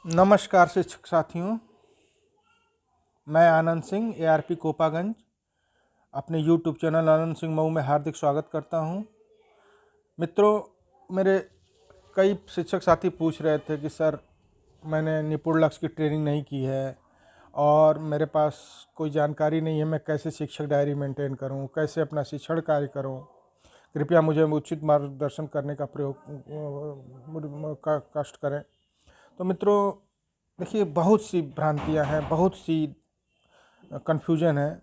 नमस्कार शिक्षक साथियों, मैं आनंद सिंह ARP कोपागंज अपने यूट्यूब चैनल आनंद सिंह मऊ में हार्दिक स्वागत करता हूं। मित्रों, मेरे कई शिक्षक साथी पूछ रहे थे कि सर मैंने निपुण लक्ष्य की ट्रेनिंग नहीं की है और मेरे पास कोई जानकारी नहीं है, मैं कैसे शिक्षक डायरी मेंटेन करूं, कैसे अपना शिक्षण कार्य करूं। कृपया मुझे उचित मार्गदर्शन करने का कष्ट करें। तो मित्रों देखिए, बहुत सी भ्रांतियां हैं, बहुत सी कन्फ्यूजन है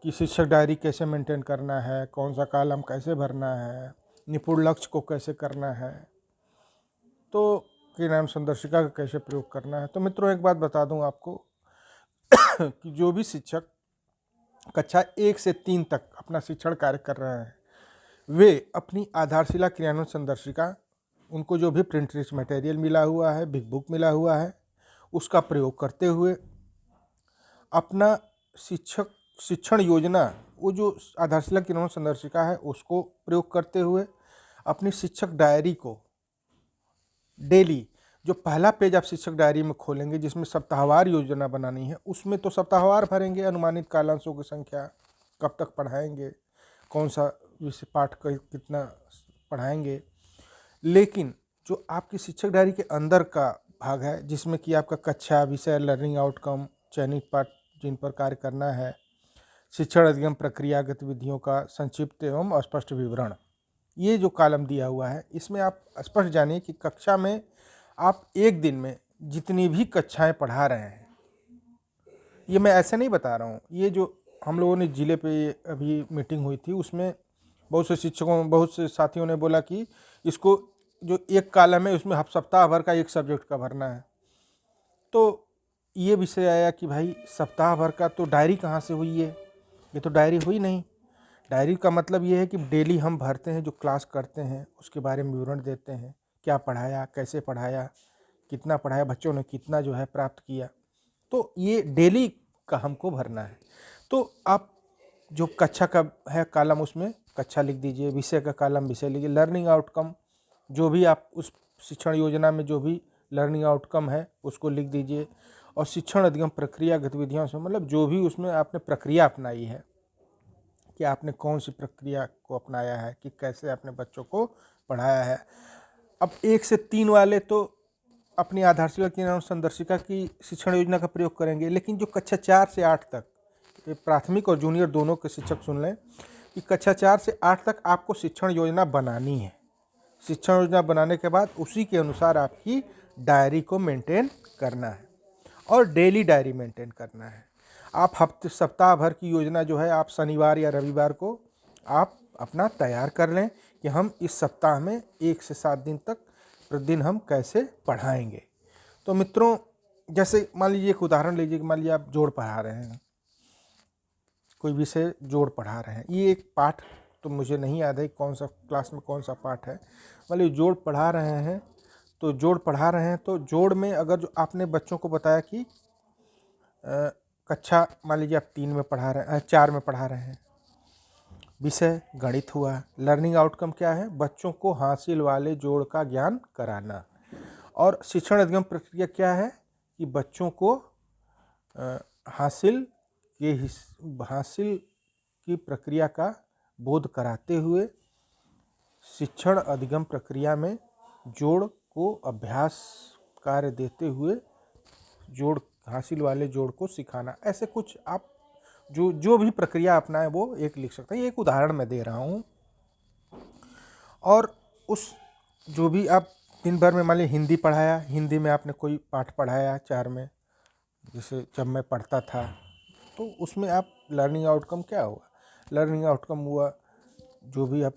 कि शिक्षक डायरी कैसे मेंटेन करना है, कौन सा कॉलम कैसे भरना है, निपुण लक्ष्य को कैसे करना है, तो नाम संदर्शिका का कैसे प्रयोग करना है। तो मित्रों एक बात बता दूं आपको कि जो भी शिक्षक कक्षा 1 से 3 तक अपना शिक्षण कार्य कर रहे हैं, वे अपनी आधारशिला क्रियान्वयन संदर्शिका, उनको जो भी प्रिंट रिच मटेरियल मिला हुआ है, बिग बुक मिला हुआ है, उसका प्रयोग करते हुए अपना शिक्षण योजना, वो जो आधारशिला क्रियान्वयन संदर्शिका है उसको प्रयोग करते हुए अपनी शिक्षक डायरी को डेली, जो पहला पेज आप शिक्षक डायरी में खोलेंगे जिसमें सप्ताहवार योजना बनानी है, उसमें तो सप्ताहवार भरेंगे, अनुमानित कालांशों की संख्या, कब तक पढ़ाएंगे, कौन सा विषय पाठ का कितना पढ़ाएंगे। लेकिन जो आपकी शिक्षक डायरी के अंदर का भाग है जिसमें कि आपका कक्षा, विषय, लर्निंग आउटकम, चयनित पाठ जिन पर कार्य करना है, शिक्षण अधिगम प्रक्रिया गतिविधियों का संक्षिप्त एवं स्पष्ट विवरण, ये जो कॉलम दिया हुआ है इसमें आप स्पष्ट जानिए कि कक्षा में आप एक दिन में जितनी भी कक्षाएं पढ़ा रहे हैं, ये मैं ऐसे नहीं बता रहा हूँ, ये जो हम लोगों ने ज़िले पे अभी मीटिंग हुई थी उसमें बहुत से शिक्षकों, बहुत से साथियों ने बोला कि इसको जो एक कॉलम है उसमें सप्ताह भर का एक सब्जेक्ट का भरना है। तो ये विषय आया कि भाई सप्ताह भर का तो डायरी कहाँ से हुई है, ये तो डायरी हुई नहीं। डायरी का मतलब ये है कि डेली हम भरते हैं, जो क्लास करते हैं उसके बारे में विवरण देते हैं, क्या पढ़ाया, कैसे पढ़ाया, कितना पढ़ाया, बच्चों ने कितना जो है प्राप्त किया, तो ये डेली का हमको भरना है। तो आप जो कक्षा का है कॉलम उसमें कक्षा लिख दीजिए, विषय का कॉलम विषय लीजिए, लर्निंग आउटकम जो भी आप उस शिक्षण योजना में जो भी लर्निंग आउटकम है उसको लिख दीजिए, और शिक्षण अधिगम प्रक्रिया गतिविधियों से मतलब जो भी उसमें आपने प्रक्रिया अपनाई है कि आपने कौन सी प्रक्रिया को अपनाया है, कि कैसे आपने बच्चों को पढ़ाया है। अब 1 से 3 वाले तो अपनी आधारशिला क्रियान्वयन संदर्शिका की शिक्षण योजना का प्रयोग करेंगे, लेकिन जो कक्षा 4 से 8 तक, प्राथमिक और जूनियर दोनों के शिक्षक सुन लें कि कक्षा 4 से 8 तक आपको शिक्षण योजना बनानी है। शिक्षण योजना बनाने के बाद उसी के अनुसार आपकी डायरी को मेंटेन करना है और डेली डायरी मेंटेन करना है। आप सप्ताह भर की योजना जो है आप शनिवार या रविवार को आप अपना तैयार कर लें कि हम इस सप्ताह में 1 से 7 दिन तक प्रतिदिन हम कैसे पढ़ाएंगे। तो मित्रों, जैसे मान लीजिए एक उदाहरण लीजिए कि मान लीजिए आप जोड़ पढ़ा रहे हैं, कोई विषय जोड़ पढ़ा रहे हैं, ये एक पाठ तो मुझे नहीं याद है कौन सा क्लास में कौन सा पाठ है, मान लीजिए जोड़ पढ़ा रहे हैं, तो जोड़ पढ़ा रहे हैं तो जोड़ में अगर जो आपने बच्चों को बताया कि कक्षा मान लीजिए आप 3 में पढ़ा रहे हैं, 4 में पढ़ा रहे हैं, विषय गणित हुआ, लर्निंग आउटकम क्या है, बच्चों को हासिल वाले जोड़ का ज्ञान कराना, और शिक्षण अधिगम प्रक्रिया क्या है कि बच्चों को हासिल की प्रक्रिया का बोध कराते हुए शिक्षण अधिगम प्रक्रिया में जोड़ को अभ्यास कार्य देते हुए जोड़ हासिल वाले जोड़ को सिखाना। ऐसे कुछ आप जो भी प्रक्रिया अपनाएं वो एक लिख सकते हैं। ये एक उदाहरण मैं दे रहा हूँ। और उस जो भी आप दिन भर में मान लीजिए हिंदी पढ़ाया, हिंदी में आपने कोई पाठ पढ़ाया 4 में, जैसे जब मैं पढ़ता था, तो उसमें आप लर्निंग आउटकम क्या हुआ, लर्निंग आउटकम हुआ जो भी आप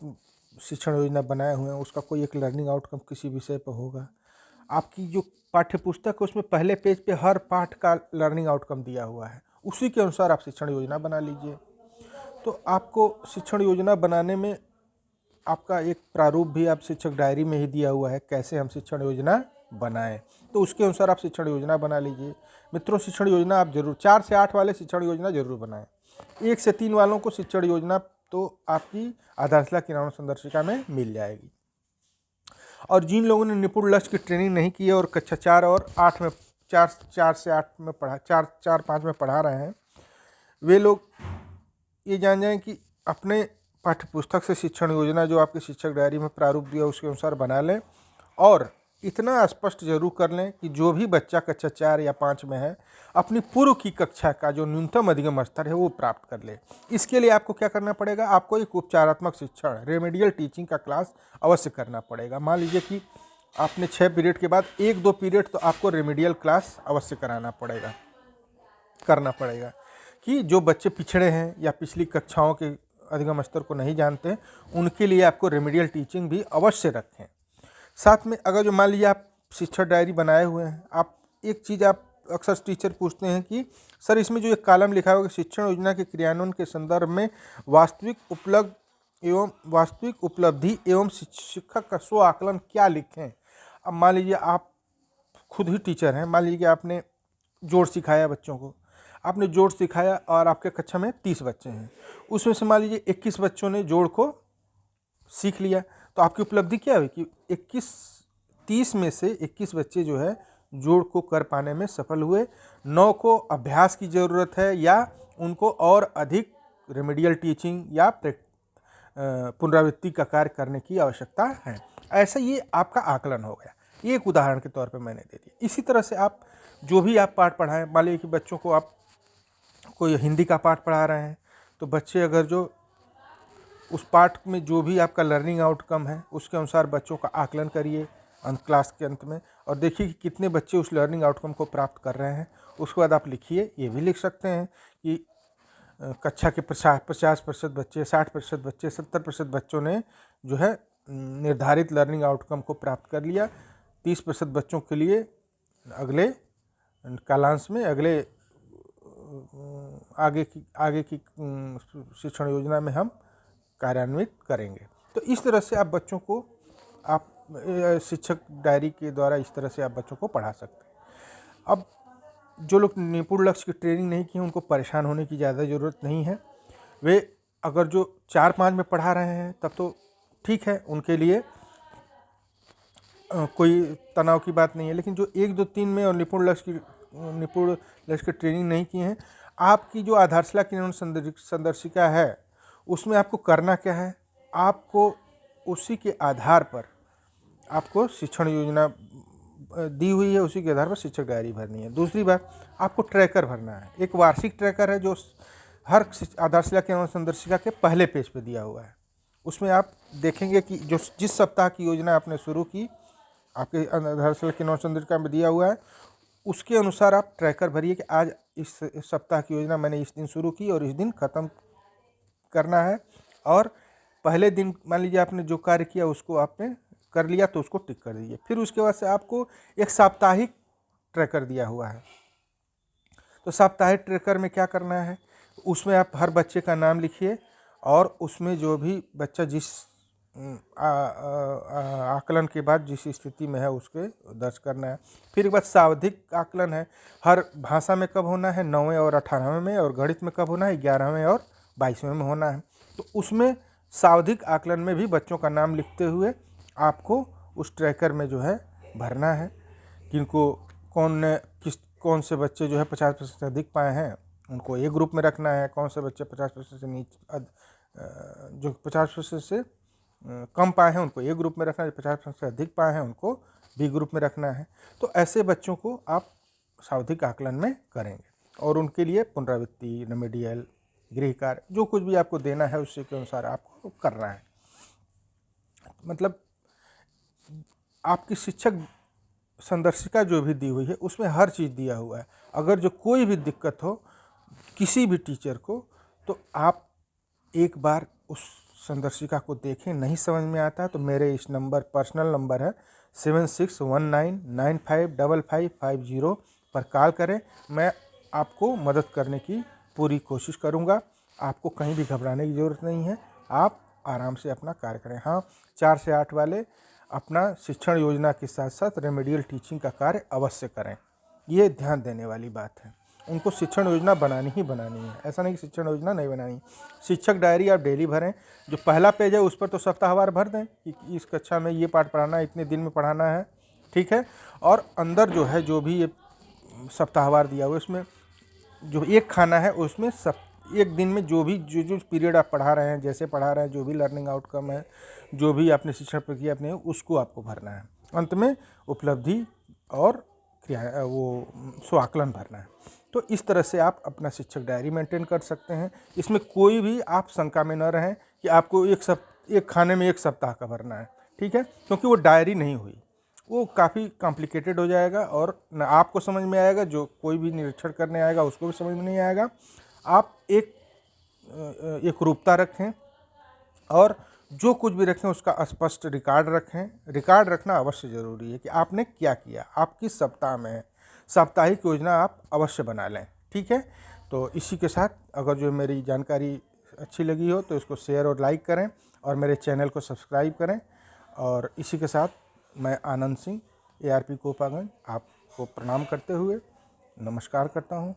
शिक्षण योजना बनाए हुए हैं उसका कोई एक लर्निंग आउटकम किसी विषय पर होगा। आपकी जो पाठ्य पुस्तक है उसमें पहले पेज पे हर पाठ का लर्निंग आउटकम दिया हुआ है, उसी के अनुसार आप शिक्षण योजना बना लीजिए। तो आपको शिक्षण योजना बनाने में आपका एक प्रारूप भी आप शिक्षक डायरी में ही दिया हुआ है, कैसे हम शिक्षण योजना बनाएं, तो उसके अनुसार आप शिक्षण योजना बना लीजिए। मित्रों, शिक्षण योजना आप जरूर 4 से 8 वाले शिक्षण योजना जरूर बनाएं। 1 से 3 वालों को शिक्षण योजना तो आपकी आधारशिला क्रियान्वयन संदर्शिका में मिल जाएगी। और जिन लोगों ने निपुण लक्ष्य की ट्रेनिंग नहीं की है और कक्षा 4 और 8 में 4 से 8 में पढ़ा 4-5 में पढ़ा रहे हैं, वे लोग ये जान जाएं कि अपने पाठ्य पुस्तक से शिक्षण योजना जो आपके शिक्षक डायरी में प्रारूप दिया उसके अनुसार बना लें, और इतना स्पष्ट जरूर कर लें कि जो भी बच्चा कक्षा 4 या 5 में है अपनी पूर्व की कक्षा का जो न्यूनतम अधिगम स्तर है वो प्राप्त कर ले। इसके लिए आपको क्या करना पड़ेगा, आपको एक उपचारात्मक शिक्षण रेमेडियल टीचिंग का क्लास अवश्य करना पड़ेगा। मान लीजिए कि आपने 6 पीरियड के बाद 1-2 पीरियड तो आपको रेमेडियल क्लास अवश्य करना पड़ेगा कि जो बच्चे पिछड़े हैं या पिछली कक्षाओं के अधिगम स्तर को नहीं जानते, उनके लिए आपको रेमेडियल टीचिंग भी अवश्य रखें। साथ में अगर जो मान लीजिए आप शिक्षक डायरी बनाए हुए हैं, आप एक चीज़ आप अक्सर टीचर पूछते हैं कि सर इसमें जो एक कॉलम लिखा हुआ है शिक्षण योजना के क्रियान्वयन के संदर्भ में वास्तविक उपलब्धि एवं शिक्षक का स्व आकलन क्या लिखें। अब मान लीजिए आप खुद ही टीचर हैं, मान लीजिए कि आपने जोड़ सिखाया बच्चों को, आपने जोड़ सिखाया और आपके कक्षा में 30 बच्चे हैं, उसमें से मान लीजिए 21 बच्चों ने जोड़ को सीख लिया, तो आपकी उपलब्धि क्या हुई कि 30 में से 21 बच्चे जो है जोड़ को कर पाने में सफल हुए। 9 को अभ्यास की ज़रूरत है या उनको और अधिक रेमेडियल टीचिंग या पुनरावृत्ति का कार्य करने की आवश्यकता है। ऐसा ये आपका आकलन हो गया, ये एक उदाहरण के तौर पे मैंने दे दिया। इसी तरह से आप जो भी आप पाठ पढ़ाएं, मान लीजिए कि बच्चों को आप कोई हिंदी का पाठ पढ़ा रहे हैं, तो बच्चे अगर जो उस पाठ में जो भी आपका लर्निंग आउटकम है उसके अनुसार बच्चों का आकलन करिए क्लास के अंत में, और देखिए कि कितने बच्चे उस लर्निंग आउटकम को प्राप्त कर रहे हैं। उसके बाद आप लिखिए, ये भी लिख सकते हैं कि कक्षा के 50% बच्चे, 60% बच्चे, 70% बच्चों ने जो है निर्धारित लर्निंग आउटकम को प्राप्त कर लिया। 30% बच्चों के लिए अगले कालांश में आगे की शिक्षण योजना में हम कार्यान्वित करेंगे। तो इस तरह से आप बच्चों को आप शिक्षक डायरी के द्वारा इस तरह से आप बच्चों को पढ़ा सकते हैं। अब जो लोग निपुण लक्ष्य की ट्रेनिंग नहीं की हैं उनको परेशान होने की ज़्यादा ज़रूरत नहीं है। वे अगर जो 4-5 में पढ़ा रहे हैं तब तो ठीक है, उनके लिए कोई तनाव की बात नहीं है। लेकिन जो 1-2-3 में और निपुण लक्ष्य की ट्रेनिंग नहीं की हैं, आपकी जो आधारशिला की संदर्शिका है उसमें आपको करना क्या है, आपको उसी के आधार पर आपको शिक्षण योजना दी हुई है, उसी के आधार पर शिक्षक डायरी भरनी है। दूसरी बात, आपको ट्रैकर भरना है। एक वार्षिक ट्रैकर है जो हर आधारशिला की संदर्शिका के पहले पेज पे दिया हुआ है। उसमें आप देखेंगे कि जिस सप्ताह की योजना आपने शुरू की, आपके आधारशिला की संदर्शिका में दिया हुआ है, उसके अनुसार आप ट्रैकर भरिए कि आज इस सप्ताह की योजना मैंने इस दिन शुरू की और इस दिन ख़त्म करना है। और पहले दिन मान लीजिए आपने जो कार्य किया उसको आपने कर लिया तो उसको टिक कर दीजिए। फिर उसके बाद से आपको एक साप्ताहिक ट्रैकर दिया हुआ है। तो साप्ताहिक ट्रैकर में क्या करना है, उसमें आप हर बच्चे का नाम लिखिए और उसमें जो भी बच्चा जिस आकलन के बाद जिस स्थिति में है उसके दर्ज करना है। फिर एक बात सावधिक आकलन है, हर भाषा में कब होना है, 9वें और 18वें में, और गणित में कब होना है, 11वें और 22वें में होना है। तो उसमें सावधिक आकलन में भी बच्चों का नाम लिखते हुए आपको उस ट्रैकर में जो है भरना है। किनको कौन से बच्चे जो है 50% से अधिक पाए हैं उनको एक ग्रुप में रखना है, कौन से बच्चे 50% से नीचे जो 50% से कम पाए हैं उनको एक ग्रुप में रखना है, 50% से अधिक पाए हैं उनको बी ग्रुप में रखना है। तो ऐसे बच्चों को आप सावधिक आकलन में करेंगे और उनके लिए पुनरावृत्ति, रेमेडियल, गृह कार्य जो कुछ भी आपको देना है उसी के अनुसार आपको करना है। मतलब आपकी शिक्षक संदर्शिका जो भी दी हुई है उसमें हर चीज़ दिया हुआ है। अगर जो कोई भी दिक्कत हो किसी भी टीचर को, तो आप एक बार उस संदर्शिका को देखें। नहीं समझ में आता तो मेरे इस नंबर, पर्सनल नंबर है 7619955550 पर कॉल करें। मैं आपको मदद करने की पूरी कोशिश करूंगा। आपको कहीं भी घबराने की ज़रूरत नहीं है, आप आराम से अपना कार्य करें। हाँ, 4 से 8 वाले अपना शिक्षण योजना के साथ साथ रेमेडियल टीचिंग का कार्य अवश्य करें। ये ध्यान देने वाली बात है। उनको शिक्षण योजना बनानी ही बनानी है, ऐसा नहीं कि शिक्षण योजना नहीं बनानी। शिक्षक डायरी आप डेली भरें। जो पहला पेज है उस पर तो सप्ताहवार भर दें कि इस कक्षा में ये पाठ पढ़ाना है, इतने दिन में पढ़ाना है, ठीक है। और अंदर जो है जो भी ये सप्ताहवार दिया हुआ है, उसमें जो एक खाना है उसमें सब एक दिन में जो पीरियड आप पढ़ा रहे हैं, जैसे पढ़ा रहे हैं, जो भी लर्निंग आउटकम है, जो भी आपने शिक्षण प्रक्रिया अपने उसको आपको भरना है। अंत में उपलब्धि और क्रिया वो स्वाकलन भरना है। तो इस तरह से आप अपना शिक्षक डायरी मेंटेन कर सकते हैं। इसमें कोई भी आप शंका में न रहें कि आपको एक खाने में 1 सप्ताह का भरना है, ठीक है, क्योंकि वो डायरी नहीं हुई, वो काफ़ी कॉम्प्लिकेटेड हो जाएगा और न आपको समझ में आएगा, जो कोई भी निरीक्षण करने आएगा उसको भी समझ में नहीं आएगा। आप एक रूपता रखें और जो कुछ भी रखें उसका स्पष्ट रिकॉर्ड रखें। रिकॉर्ड रखना अवश्य ज़रूरी है कि आपने क्या किया, आप किस सप्ताह में हैं। साप्ताहिक योजना आप अवश्य बना लें, ठीक है। तो इसी के साथ अगर जो मेरी जानकारी अच्छी लगी हो तो इसको शेयर और लाइक करें और मेरे चैनल को सब्सक्राइब करें। और इसी के साथ मैं आनंद सिंह ARP कोपागंज आपको प्रणाम करते हुए नमस्कार करता हूँ।